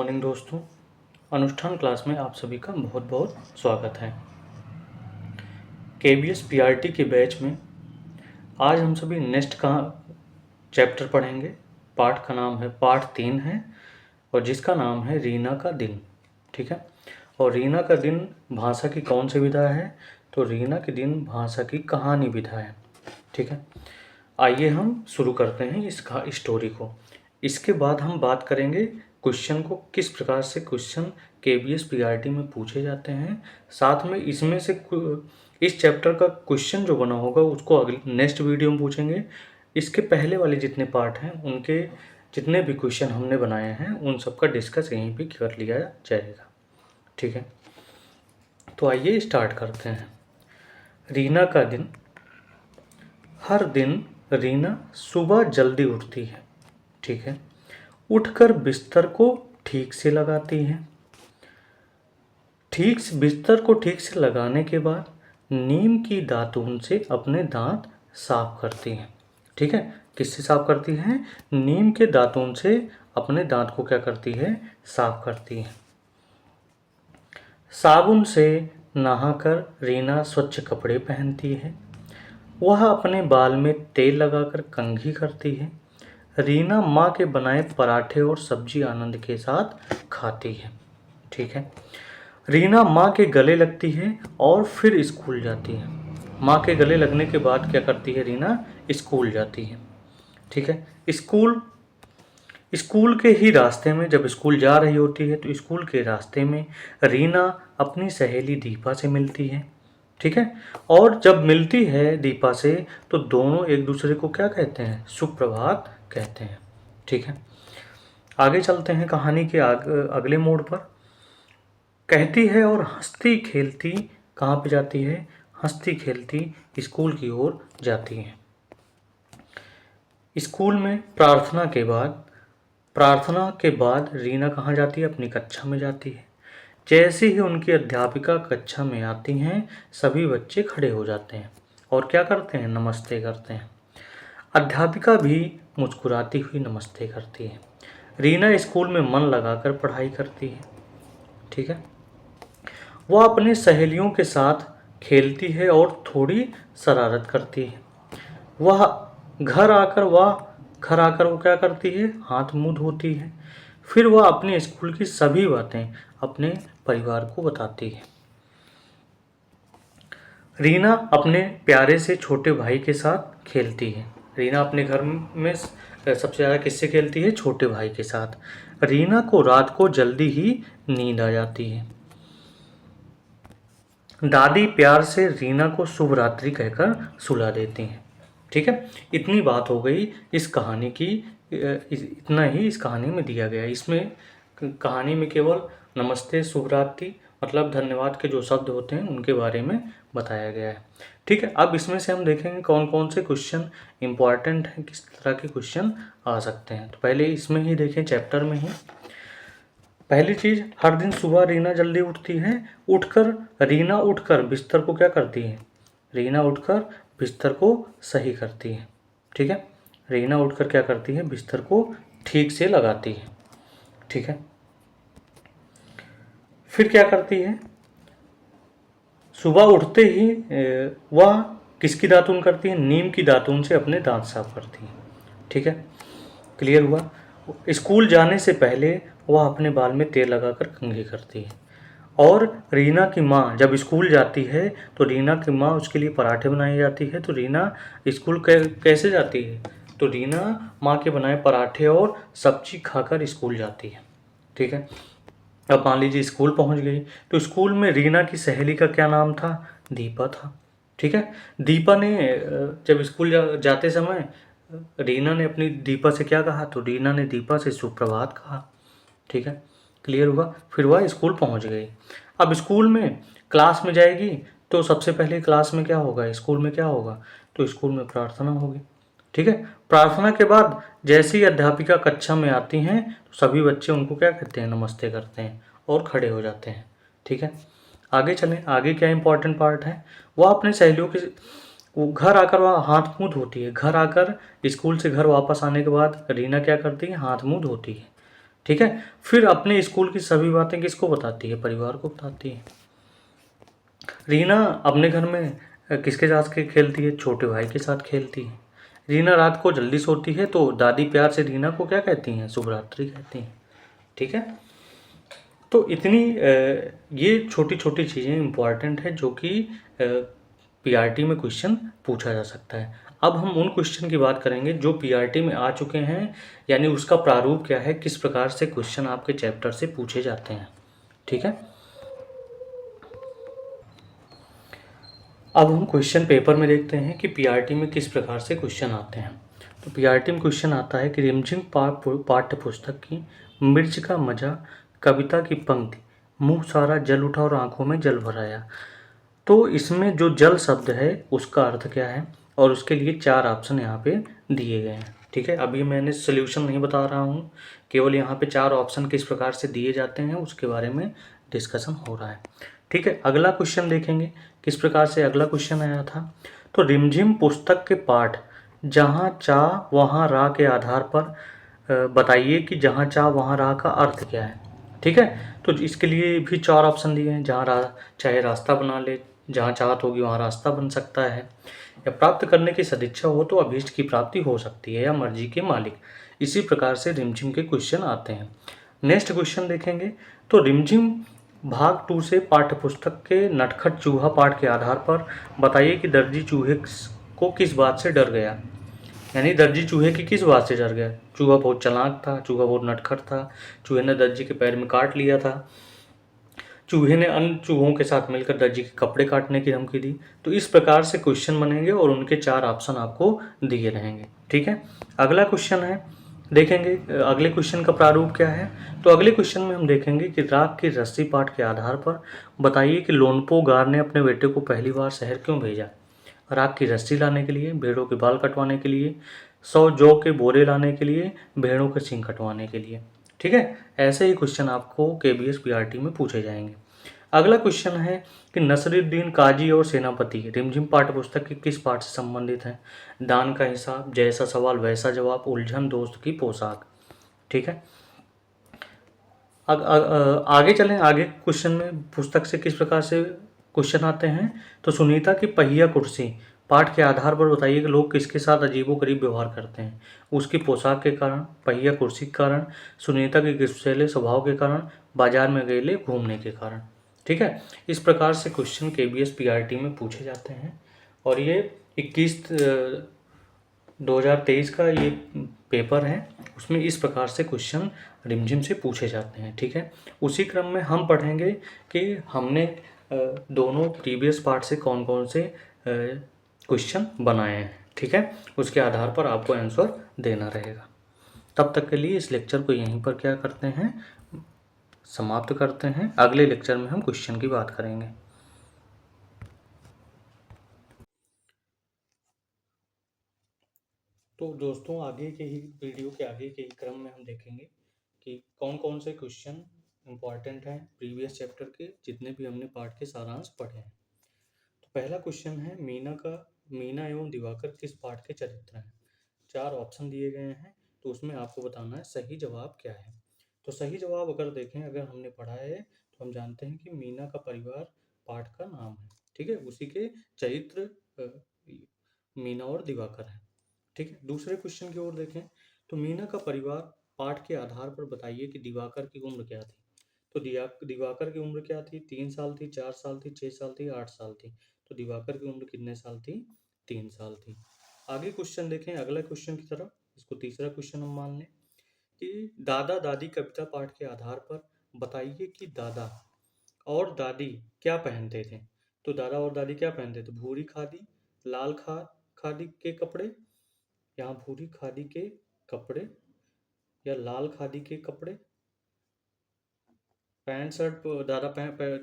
Morning दोस्तों। अनुष्ठान class में आप सभी का बहुत बहुत स्वागत है। KBS PRT के बैच में आज हम सभी नेक्स्ट का चैप्टर पढ़ेंगे। पाठ का नाम है, पाठ 3 है और जिसका नाम है रीना का दिन। ठीक है। और रीना का दिन भाषा की कौन सी विधा है? तो रीना के दिन भाषा की कहानी विधा है। ठीक है। आइए हम शुरू करते हैं इस स्टोरी को। इसके बाद हम बात करेंगे क्वेश्चन को, किस प्रकार से क्वेश्चन KBS PRT में पूछे जाते हैं। साथ में इसमें से इस चैप्टर का क्वेश्चन जो बना होगा उसको अगले नेक्स्ट वीडियो में पूछेंगे। इसके पहले वाले जितने पार्ट हैं उनके जितने भी क्वेश्चन हमने बनाए हैं उन सब का डिस्कस यहीं पे कर लिया जाएगा। ठीक है। तो आइए स्टार्ट करते हैं। रीना का दिन। हर दिन रीना सुबह जल्दी उठती है। ठीक है। उठकर बिस्तर को ठीक से लगाती है। बिस्तर को ठीक से लगाने के बाद नीम की दातून से अपने दांत साफ करती है। ठीक है। किससे साफ करती है? नीम के दातून से अपने दांत को क्या करती है? साफ करती है। साबुन से नहाकर रीना स्वच्छ कपड़े पहनती है। वह अपने बाल में तेल लगाकर कंघी करती है। रीना माँ के बनाए पराठे और सब्जी आनंद के साथ खाती है। ठीक है। रीना माँ के गले लगती है और फिर स्कूल जाती है। माँ के गले लगने के बाद क्या करती है? रीना स्कूल जाती है। ठीक है। स्कूल के ही रास्ते में, जब स्कूल जा रही होती है तो स्कूल के रास्ते में रीना अपनी सहेली दीपा से मिलती है। ठीक है। और जब मिलती है दीपा से तो दोनों एक दूसरे को क्या कहते हैं? सुप्रभात कहते हैं। ठीक है। आगे चलते हैं कहानी के अगले मोड़ पर। कहती है और हंसती खेलती कहाँ पे जाती है? हंसती खेलती स्कूल की ओर जाती है। स्कूल में प्रार्थना के बाद रीना कहाँ जाती है? अपनी कक्षा में जाती है। जैसे ही उनकी अध्यापिका कक्षा में आती हैं सभी बच्चे खड़े हो जाते हैं और क्या करते हैं? नमस्ते करते हैं। अध्यापिका भी मुस्कुराती हुई नमस्ते करती है। रीना स्कूल में मन लगाकर पढ़ाई करती है। ठीक है। वह अपने सहेलियों के साथ खेलती है और थोड़ी शरारत करती है। घर आकर वो क्या करती है? हाथ मुंह धोती है। फिर वह अपने स्कूल की सभी बातें अपने परिवार को बताती है। रीना अपने प्यारे से छोटे भाई के साथ खेलती है। रीना अपने घर में सबसे ज़्यादा किससे खेलती है? छोटे भाई के साथ। रीना को रात को जल्दी ही नींद आ जाती है। दादी प्यार से रीना को शुभ रात्रि कहकर सुला देती हैं। ठीक है। इतनी बात हो गई इस कहानी की। इतना ही इस कहानी में दिया गया है। इसमें कहानी में केवल नमस्ते, शुभ रात्रि मतलब धन्यवाद के जो शब्द होते हैं उनके बारे में बताया गया है। ठीक है। अब इसमें से हम देखेंगे कौन कौन से क्वेश्चन इंपॉर्टेंट हैं, किस तरह के क्वेश्चन आ सकते हैं। तो पहले इसमें ही देखें, चैप्टर में ही। पहली चीज, हर दिन सुबह रीना जल्दी उठती है। रीना उठकर बिस्तर को क्या करती है? रीना उठकर बिस्तर को सही करती है। ठीक है। रीना उठकर क्या करती है? बिस्तर को ठीक से लगाती है। ठीक है। फिर क्या करती है? सुबह उठते ही वह किसकी दातून करती है? नीम की दातून से अपने दांत साफ करती है। ठीक है। क्लियर हुआ? स्कूल जाने से पहले वह अपने बाल में तेल लगाकर कंघी करती है। और रीना की माँ जब स्कूल जाती है तो रीना की माँ उसके लिए पराठे बनाई जाती है। तो रीना स्कूल कैसे जाती है? तो रीना माँ के बनाए पराठे और सब्जी खाकर स्कूल जाती है। ठीक है। अब मान लीजिए स्कूल पहुँच गई तो स्कूल में रीना की सहेली का क्या नाम था? दीपा था। ठीक है। दीपा ने जब स्कूल जाते समय रीना ने अपनी दीपा से क्या कहा? तो रीना ने दीपा से सुप्रभात कहा। ठीक है। क्लियर हुआ? फिर वह स्कूल पहुंच गई। अब स्कूल में क्लास में जाएगी तो सबसे पहले क्लास में क्या होगा? स्कूल में क्या होगा? तो स्कूल में प्रार्थना होगी। ठीक है। प्रार्थना के बाद जैसे ही अध्यापिका कक्षा में आती हैं तो सभी बच्चे उनको क्या कहते हैं? नमस्ते करते हैं और खड़े हो जाते हैं। ठीक है। आगे चलें। आगे क्या इंपॉर्टेंट पार्ट है? वह अपने सहेलियों के घर आकर वह हाथ मुंह धोती है। घर आकर स्कूल से घर वापस आने के बाद रीना क्या करती है? हाथ मुंह धोती है। ठीक है। फिर अपने स्कूल की सभी बातें किसको बताती है? परिवार को बताती है। रीना अपने घर में किसके साथ खेलती है? छोटे भाई के साथ खेलती है। रीना रात को जल्दी सोती है तो दादी प्यार से रीना को क्या कहती हैं? शुभ रात्रि कहती हैं। ठीक है। तो इतनी ये छोटी छोटी चीज़ें इम्पॉर्टेंट है जो कि पीआरटी में क्वेश्चन पूछा जा सकता है। अब हम उन क्वेश्चन की बात करेंगे जो पीआरटी में आ चुके हैं, यानी उसका प्रारूप क्या है, किस प्रकार से क्वेश्चन आपके चैप्टर से पूछे जाते हैं। ठीक है। अब हम क्वेश्चन पेपर में देखते हैं कि पीआरटी में किस प्रकार से क्वेश्चन आते हैं। तो पीआरटी में क्वेश्चन आता है कि रिमझिम पाठ्य पुस्तक की मिर्च का मजा, कविता की पंक्ति, मुंह सारा जल उठा और आंखों में जल भर आया। तो इसमें जो जल शब्द है उसका अर्थ क्या है, और उसके लिए 4 ऑप्शन यहाँ पे दिए गए हैं। ठीक है। अभी मैंने सोल्यूशन नहीं बता रहा हूँ, केवल यहाँ पे 4 ऑप्शन किस प्रकार से दिए जाते हैं उसके बारे में डिस्कशन हो रहा है। ठीक है। अगला क्वेश्चन देखेंगे किस प्रकार से अगला क्वेश्चन आया था। तो रिमझिम पुस्तक के पाठ जहाँ चाह वहाँ राह के आधार पर बताइए कि जहाँ चाह वहाँ राह का अर्थ क्या है। ठीक है। तो इसके लिए भी 4 ऑप्शन दिए हैं। चाहे रास्ता बना ले, जहाँ चाहत होगी वहाँ रास्ता बन सकता है, या प्राप्त करने की सदिच्छा हो तो अभीष्ट की प्राप्ति हो सकती है, या मर्जी के मालिक। इसी प्रकार से रिमझिम के क्वेश्चन आते हैं। नेक्स्ट क्वेश्चन देखेंगे। तो रिमझिम भाग 2 से पाठ्य पुस्तक के नटखट चूहा पाठ के आधार पर बताइए कि दर्जी चूहे को किस बात से डर गया। यानी दर्जी चूहे की किस बात से डर गया? चूहा बहुत चालाक था, चूहा बहुत नटखट था, चूहे ने दर्जी के पैर में काट लिया था, चूहे ने अन्य चूहों के साथ मिलकर दर्जी के कपड़े काटने की धमकी दी। तो इस प्रकार से क्वेश्चन बनेंगे और उनके 4 ऑप्शन आपको दिए रहेंगे। ठीक है। अगला क्वेश्चन है, देखेंगे अगले क्वेश्चन का प्रारूप क्या है। तो अगले क्वेश्चन में हम देखेंगे कि राग की रस्सी पाठ के आधार पर बताइए कि लोनपो गार ने अपने बेटे को पहली बार शहर क्यों भेजा। राग की रस्सी लाने के लिए, भेड़ों के बाल कटवाने के लिए, 100 जौ के बोरे लाने के लिए, भेड़ों के सींग कटवाने के लिए। ठीक है। ऐसे ही क्वेश्चन आपको केबीएस पीआरटी में पूछे जाएंगे। अगला क्वेश्चन है कि नसरुद्दीन काजी और सेनापति रिमझिम पाठ्य पुस्तक के किस पाठ से संबंधित हैं। दान का हिसाब, जैसा सवाल वैसा जवाब, उलझन, दोस्त की पोशाक। ठीक है। आगे चलें। आगे क्वेश्चन में पुस्तक से किस प्रकार से क्वेश्चन आते हैं। तो सुनीता की पहिया कुर्सी पाठ के आधार पर बताइए कि लोग किसके साथ अजीबोगरीब व्यवहार करते हैं। उसकी पोशाक के कारण, पहिया कुर्सी के कारण, सुनीता के गुस्सैले स्वभाव के कारण, बाजार में अकेले घूमने के कारण। ठीक है। इस प्रकार से क्वेश्चन केबीएस पीआरटी में पूछे जाते हैं, और ये 21 2023 का ये पेपर है, उसमें इस प्रकार से क्वेश्चन रिमझिम से पूछे जाते हैं। ठीक है। उसी क्रम में हम पढ़ेंगे कि हमने दोनों प्रीवियस पार्ट से कौन कौन से क्वेश्चन बनाए हैं। ठीक है। उसके आधार पर आपको आंसर देना रहेगा। तब तक के लिए इस लेक्चर को यहीं पर क्या करते हैं, समाप्त करते हैं। अगले लेक्चर में हम क्वेश्चन की बात करेंगे। तो दोस्तों, आगे के ही वीडियो के आगे के ही क्रम में हम देखेंगे कि कौन कौन से क्वेश्चन इंपॉर्टेंट हैं प्रीवियस चैप्टर के, जितने भी हमने पाठ के सारांश पढ़े हैं। तो पहला क्वेश्चन है, मीना एवं दिवाकर किस पाठ के चरित्र हैं। 4 ऑप्शन दिए गए हैं, तो उसमें आपको बताना है सही जवाब क्या है। तो सही जवाब अगर देखें, अगर हमने पढ़ा है तो हम जानते हैं कि मीना का परिवार पाठ का नाम है। ठीक है। उसी के चरित्र मीना और दिवाकर है। ठीक है। दूसरे क्वेश्चन की ओर देखें। तो मीना का परिवार पाठ के आधार पर बताइए कि दिवाकर की उम्र क्या थी। तो दिवाकर की उम्र क्या थी? 3 साल थी, 4 साल थी, 6 साल थी, 8 साल थी। तो दिवाकर की उम्र कितने साल थी? 3 साल थी। आगे क्वेश्चन देखें, अगला क्वेश्चन की तरफ। इसको तीसरा क्वेश्चन हम मान लें कि दादा दादी कविता पाठ के आधार पर बताइए कि दादा और दादी क्या पहनते थे। तो दादा और दादी क्या पहनते थे? भूरी खादी, लाल खादी के कपड़े, यहाँ भूरी खादी के कपड़े या लाल खादी के कपड़े। पैंट शर्ट,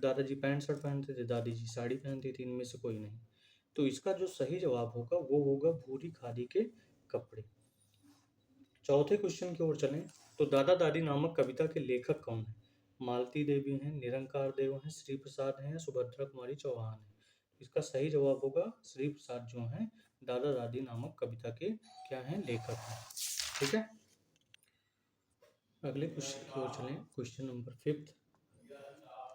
दादाजी पैंट शर्ट पहनते थे, दादी जी साड़ी पहनती थी, इनमें से कोई नहीं। तो इसका जो सही जवाब होगा वो होगा भूरी खादी के कपड़े। चौथे क्वेश्चन की ओर चलें। तो दादा दादी नामक कविता के लेखक कौन है। मालती देवी हैं, निरंकार देव हैं, श्री प्रसाद हैं, सुभद्रा कुमारी चौहान है। इसका सही जवाब होगा श्री प्रसाद जो हैं दादा दादी नामक कविता के क्या हैं, लेखक हैं। ठीक है। अगले क्वेश्चन की ओर चलें। Question number 5।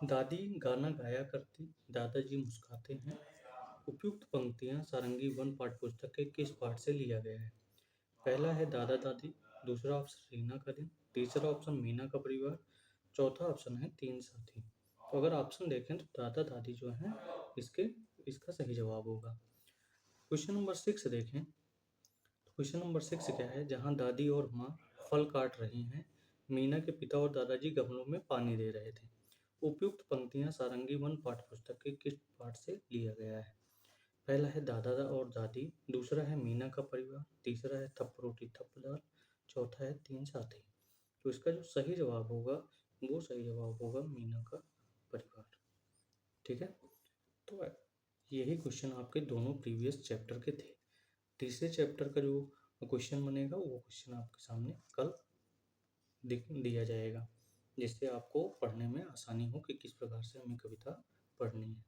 दादी गाना गाया करती, दादाजी मुस्कुराते हैं। उपयुक्त पंक्तियां सारंगी वन पाठ पुस्तक के किस पाठ से लिया गया है? पहला है दादा दादी, दूसरा ऑप्शन रीना करीम, तीसरा ऑप्शन मीना का परिवार, चौथा ऑप्शन है तीन साथी। तो अगर ऑप्शन देखें तो दादा दादी जो है इसके इसका सही जवाब होगा। क्वेश्चन नंबर 6 देखें। क्वेश्चन नंबर 6 क्या है? जहां दादी और माँ फल काट रही हैं, मीना के पिता और दादाजी गमलों में पानी दे रहे थे। उपयुक्त पंक्तियां सारंगी वन पाठ पुस्तक के किस पाठ से लिया गया है? पहला है दादा और दादी, दूसरा है मीना का परिवार, तीसरा है थप्प रोटी थप्प दाल, चौथा है तीन साथी। तो इसका जो सही जवाब होगा वो सही जवाब होगा मीना का परिवार। ठीक है, तो यही क्वेश्चन आपके दोनों प्रीवियस चैप्टर के थे। तीसरे चैप्टर का जो क्वेश्चन बनेगा वो क्वेश्चन आपके सामने कल दिया जाएगा, जिससे आपको पढ़ने में आसानी हो कि किस प्रकार से हमें कविता पढ़नी है।